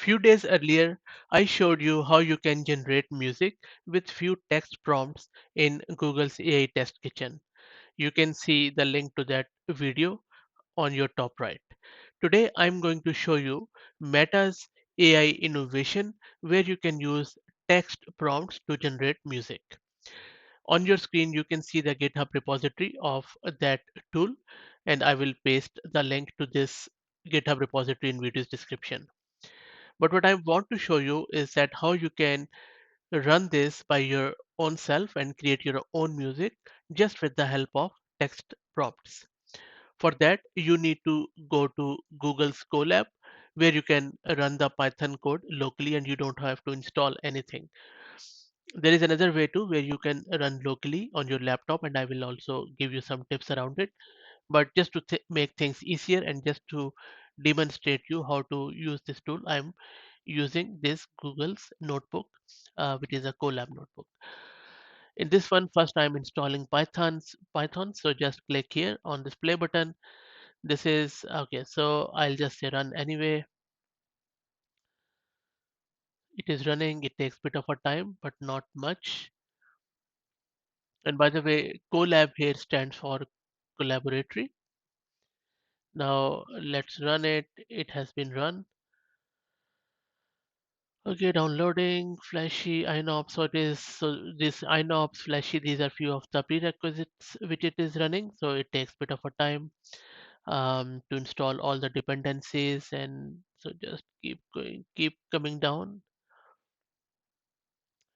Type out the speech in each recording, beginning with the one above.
Few days earlier, I showed you how you can generate music with few text prompts in Google's AI Test Kitchen. You can see the link to that video on your top right. Today, I'm going to show you Meta's AI innovation where you can use text prompts to generate music. On your screen, you can see the GitHub repository of that tool, and I will paste the link to this GitHub repository in video's description. But what I want to show you is that how you can run this by your own self and create your own music just with the help of text prompts. For that, you need to go to Google's Colab where you can run the Python code locally and you don't have to install anything. There is another way too where you can run locally on your laptop, and I will also give you some tips around it. But just to make things easier and just to demonstrate you how to use this tool, I'm using this Google's notebook, which is a Colab notebook. In this one, first I'm installing Python. So just click here on this play button. This is okay. So I'll just say run anyway. It is running. It takes a bit of a time, but not much. And by the way, Colab here stands for collaboratory. Now let's run it. It has been run. Okay, downloading flashy INOPS. So it is so this INOPS flashy. These are few of the prerequisites which it is running. So it takes a bit of a time to install all the dependencies, and so just keep going, keep coming down,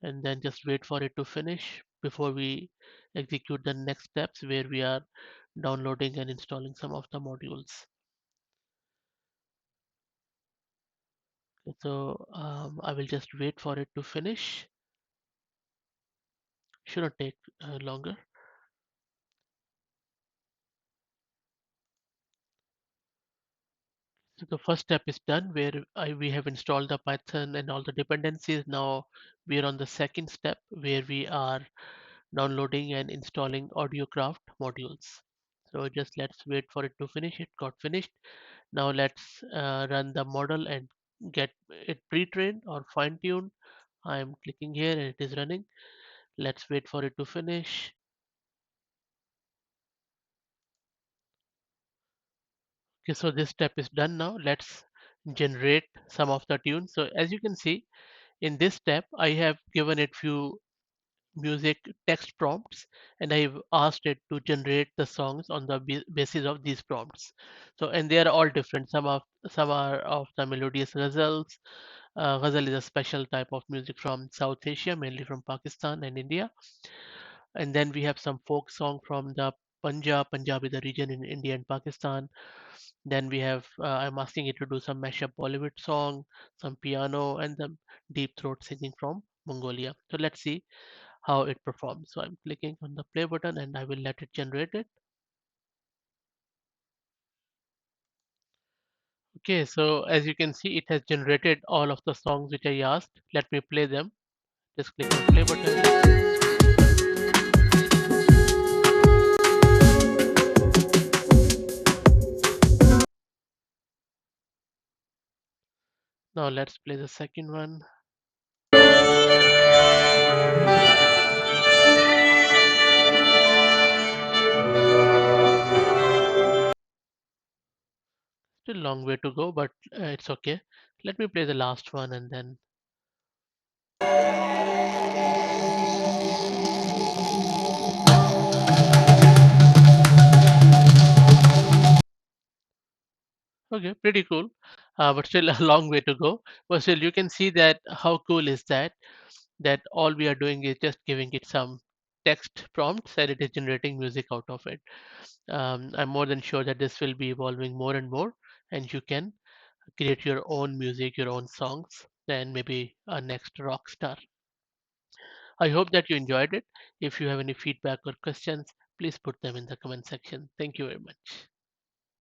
and then just wait for it to finish before we execute the next steps where we are downloading and installing some of the modules. So I will just wait for it to finish. Shouldn't take longer. So the first step is done where we have installed the Python and all the dependencies. Now we are on the second step where we are downloading and installing AudioCraft modules. So just let's wait for it to finish. It got finished. Now let's run the model and get it pre-trained or fine-tuned. I'm clicking here and it is running. Let's wait for it to finish. Okay, so this step is done now. Let's generate some of the tunes. So as you can see, in this step, I have given it few music text prompts and I've asked it to generate the songs on the basis of these prompts. So and they are all different. Some are of the melodious ghazals. Ghazal is a special type of music from South Asia, mainly from Pakistan and India. And then we have some folk song from the Punjab. Punjab is a region in India and Pakistan. Then we have I'm asking it to do some mashup Bollywood song, some piano, and some deep throat singing from Mongolia. So let's see how it performs. So I'm clicking on the play button and I will let it generate it. Okay, so as you can see, it has generated all of the songs which I asked. Let me play them. Just click on play button. Now let's play the second one. Still long way to go, but it's okay. Let me play the last one and then. Okay, pretty cool, but still a long way to go. But still, you can see that how cool is that? That all we are doing is just giving it some text prompts and it is generating music out of it. I'm more than sure that this will be evolving more and more, and you can create your own music, your own songs, and maybe a next rock star. I hope that you enjoyed it. If you have any feedback or questions, please put them in the comment section. Thank you very much.